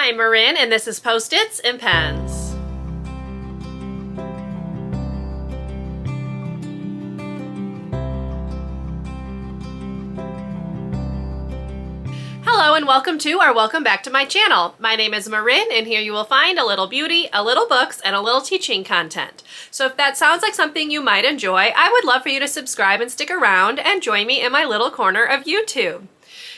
I'm Marin, and this is Post-its and Pens. Hello and welcome to or welcome back to my channel. My name is Marin, and here you will find a little beauty, a little books, and a little teaching content. So if that sounds like something you might enjoy, I would love for you to subscribe and stick around and join me in my little corner of YouTube.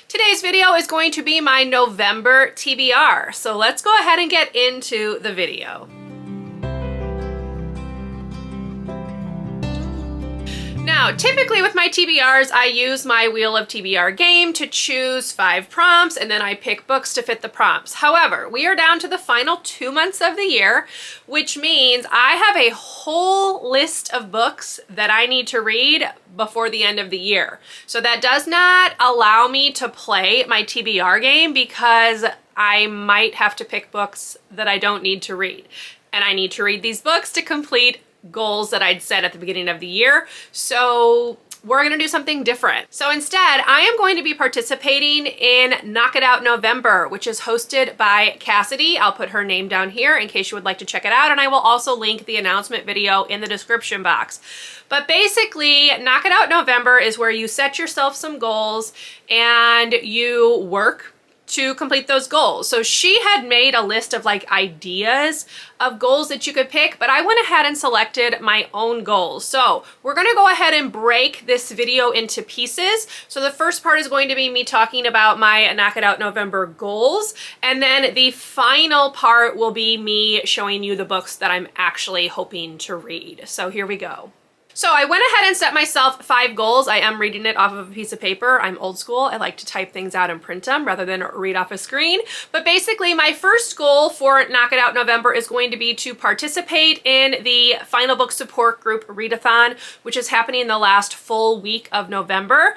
Today's video is going to be my November TBR, so let's go ahead and get into the video. Now, typically with my TBRs, I use my Wheel of TBR game to choose 5 prompts, and then I pick books to fit the prompts. However, we are down to the final 2 months of the year, which means I have a whole list of books that I need to read before the end of the year. So that does not allow me to play my TBR game because I might have to pick books that I don't need to read. And I need to read these books to complete goals that I'd set at the beginning of the year. So we're gonna do something different. So instead, I am going to be participating in Knock It Out November, which is hosted by Cassidy. I'll put her name down here in case you would like to check it out, and I will also link the announcement video in the description box. But basically, Knock It Out November is where you set yourself some goals and you work to complete those goals. So she had made a list of like ideas of goals that you could pick, but I went ahead and selected my own goals. So we're gonna go ahead and break this video into pieces. So the first part is going to be me talking about my Knock It Out November goals, and then the final part will be me showing you the books that I'm actually hoping to read. So here we go. So I went ahead and set myself 5 goals. I am reading it off of a piece of paper. I'm old school. I like to type things out and print them rather than read off a screen. But basically my first goal for Knock It Out November is going to be to participate in the Final Book Support Group Readathon, which is happening the last full week of November,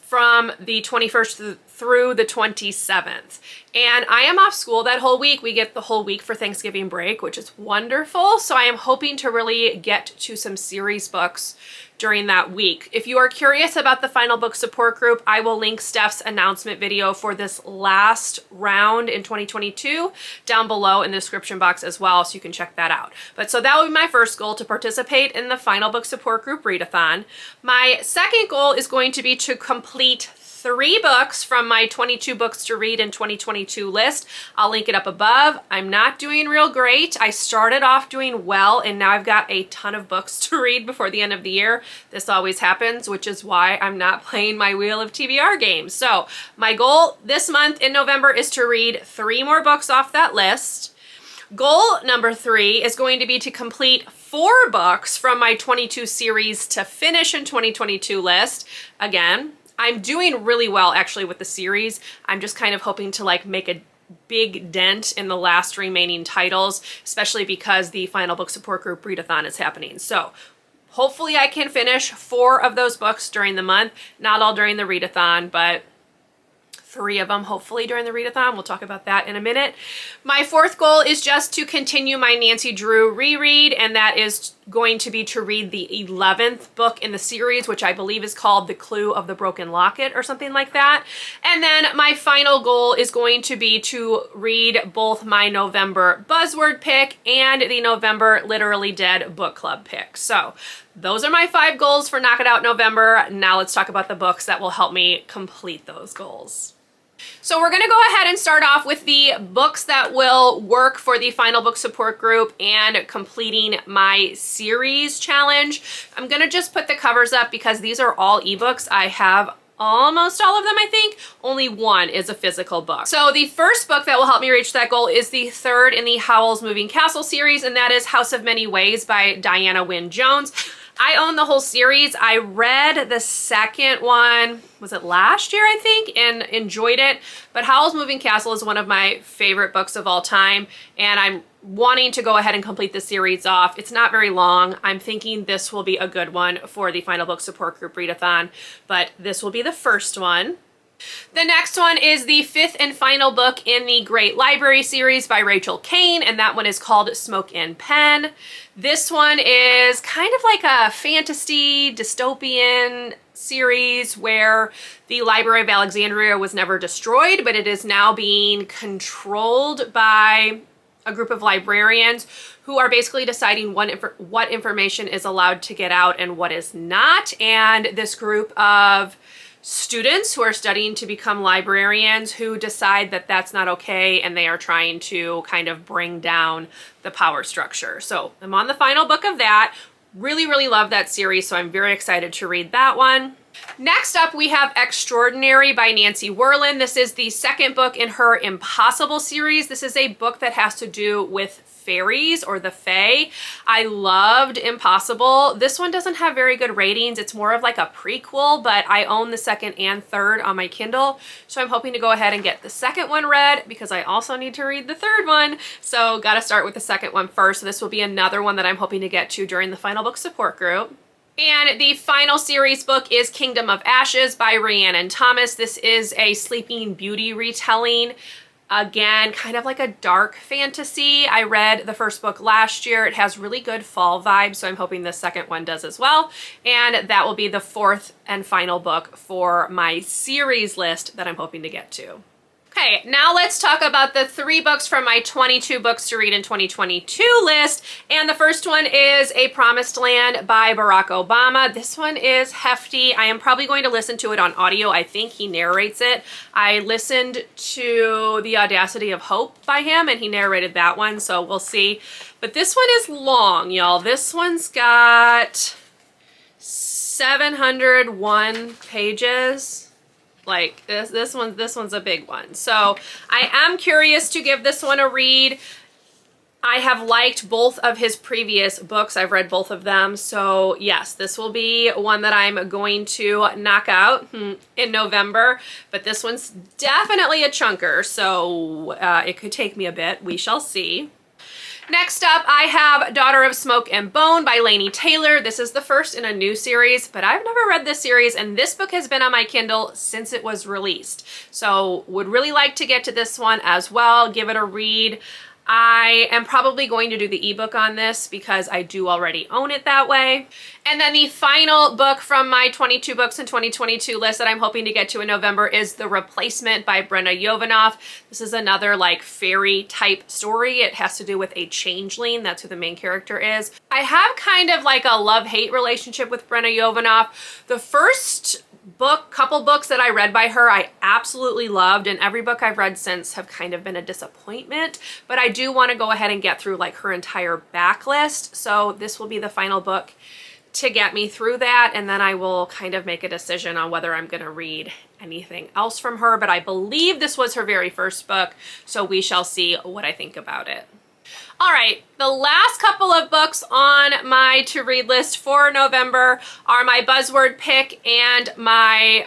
from the 21st through the 27th. And I am off school that whole week. We get the whole week for Thanksgiving break, which is wonderful. So I am hoping to really get to some series books during that week. If you are curious about the Final Book Support Group, I will link Steph's announcement video for this last round in 2022 down below in the description box as well, so you can check that out. But so that will be my first goal, to participate in the Final Book Support Group Readathon. My second goal is going to be to complete 3 books from my 22 books to read in 2022 list. I'll link it up above. I'm not doing real great. I started off doing well, and now I've got a ton of books to read before the end of the year. This always happens, which is why I'm not playing my Wheel of TBR game. So my goal this month in November is to read 3 more books off that list. Goal number 3 is going to be to complete 4 books from my 22 series to finish in 2022 list. Again, I'm doing really well actually with the series. I'm just kind of hoping to like make a big dent in the last remaining titles, especially because the Final Book Support Group Readathon is happening. So hopefully I can finish 4 of those books during the month. Not all during the readathon, but 3 of them hopefully during the readathon. We'll talk about that in a minute. My 4th goal is just to continue my Nancy Drew reread, and that is going to be to read the 11th book in the series, which I believe is called The Clue of the Broken Locket or something like that. And then my final goal is going to be to read both my November buzzword pick and the November Literally Dead book club pick. So those are my 5 goals for Knock It Out November. Now let's talk about the books that will help me complete those goals. So we're gonna go ahead and start off with the books that will work for the Final Book Support Group and completing my series challenge. I'm gonna just put the covers up because these are all ebooks. I have almost all of them, I think. Only one is a physical book. So the first book that will help me reach that goal is the 3rd in the Howl's Moving Castle series, and that is House of Many Ways by Diana Wynne Jones. I own the whole series. I read the second one, was it last year, I think, and enjoyed it. But Howl's Moving Castle is one of my favorite books of all time, and I'm wanting to go ahead and complete the series off. It's not very long. I'm thinking this will be a good one for the Final Book Support Group Readathon, but this will be the first one. The next one is the 5th and final book in the Great Library series by Rachel Kane, and that one is called Smoke and Pen. This one is kind of like a fantasy, dystopian series where the Library of Alexandria was never destroyed, but it is now being controlled by a group of librarians who are basically deciding what information is allowed to get out and what is not. And this group of students who are studying to become librarians who decide that that's not okay, and they are trying to kind of bring down the power structure. So I'm on the final book of that. Really, really love that series, so I'm very excited to read that one. Next up, we have Extraordinary by Nancy Werlin. This is the second book in her Impossible series. This is a book that has to do with fairies or the fae. I loved Impossible. This one doesn't have very good ratings. It's more of like a prequel, but I own the second and third on my Kindle. So I'm hoping to go ahead and get the second one read because I also need to read the third one. So got to start with the second one first. So this will be another one that I'm hoping to get to during the final book support group. And the final series book is Kingdom of Ashes by Rhiannon Thomas. This is a Sleeping Beauty retelling. Again, kind of like a dark fantasy. I read the first book last year. It has really good fall vibes, so I'm hoping the second one does as well. And that will be the fourth and final book for my series list that I'm hoping to get to. Okay, now let's talk about the 3 books from my 22 books to read in 2022 list. And the first one is A Promised Land by Barack Obama. This one is hefty. I am probably going to listen to it on audio. I think he narrates it. I listened to The Audacity of Hope by him, and he narrated that one, so we'll see. But this one is long, y'all. This one's got 701 pages. Like this one's a big one. So I am curious to give this one a read. I have liked both of his previous books. I've read both of them. So yes, this will be one that I'm going to knock out in November. But this one's definitely a chunker. So it could take me a bit. We shall see. Next up, I have Daughter of Smoke and Bone by Laini Taylor. This is the first in a new series, but I've never read this series, and this book has been on my Kindle since it was released. So would really like to get to this one as well, give it a read. I am probably going to do the ebook on this because I do already own it that way. And then the final book from my 22 books in 2022 list that I'm hoping to get to in November is The Replacement by Brenna Yovanoff. This is another like fairy type story. It has to do with a changeling. That's who the main character is. I have kind of like a love-hate relationship with Brenna Yovanoff. The first couple books that I read by her, I absolutely loved, and every book I've read since have kind of been a disappointment, but I do want to go ahead and get through like her entire backlist. So this will be the final book to get me through that, and then I will kind of make a decision on whether I'm going to read anything else from her, but I believe this was her very first book, so we shall see what I think about it. All right, the last couple of books on my to-read list for November are my buzzword pick and the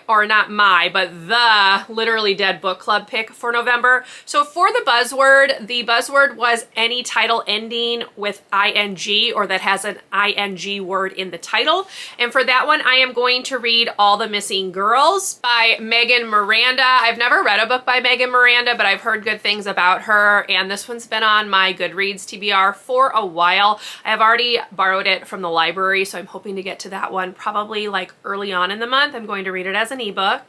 Literally Dead book club pick for November. So for the buzzword was any title ending with ing or that has an ing word in the title. And for that one, I am going to read All the Missing Girls by Megan Miranda. I've never read a book by Megan Miranda, but I've heard good things about her, and this one's been on my Goodreads TBR for a while. I have already borrowed it from the library, so I'm hoping to get to that one probably like early on in the month. I'm going to read it as an ebook.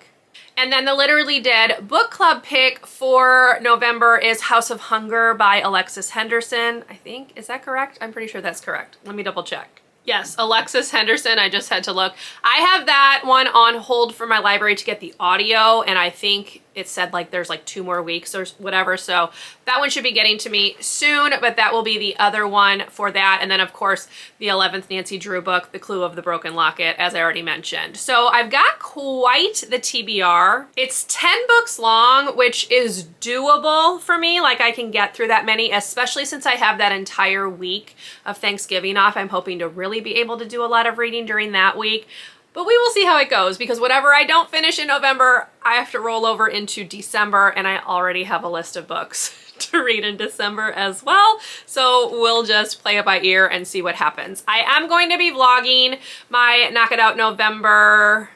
And then the Literally Dead book club pick for November is House of Hunger by Alexis Henderson. I think, is that correct? I'm pretty sure that's correct. Let me double check. Yes, Alexis Henderson. I just had to look. I have that one on hold for my library to get the audio, and I think it said like there's like 2 more weeks or whatever, so that one should be getting to me soon, but that will be the other one for that. And then of course the 11th Nancy Drew book, The Clue of the Broken Locket, as I already mentioned. So I've got quite the TBR. It's 10 books long, which is doable for me. Like I can get through that many, especially since I have that entire week of Thanksgiving off. I'm hoping to really be able to do a lot of reading during that week. But we will see how it goes, because whatever I don't finish in November, I have to roll over into December, and I already have a list of books to read in December as well. So we'll just play it by ear and see what happens. I am going to be vlogging my Knock It Out November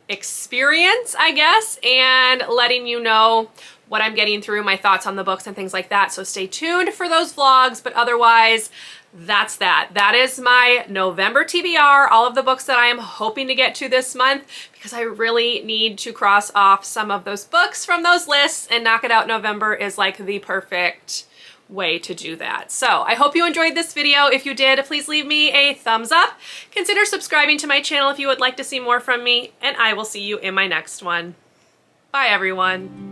experience, I guess, and letting you know what I'm getting through, my thoughts on the books and things like that. So stay tuned for those vlogs, but otherwise, that's that. That is my November TBR, all of the books that I am hoping to get to this month, because I really need to cross off some of those books from those lists, and Knock It Out November is like the perfect way to do that. So I hope you enjoyed this video. If you did, please leave me a thumbs up. Consider subscribing to my channel if you would like to see more from me, and I will see you in my next one. Bye, everyone.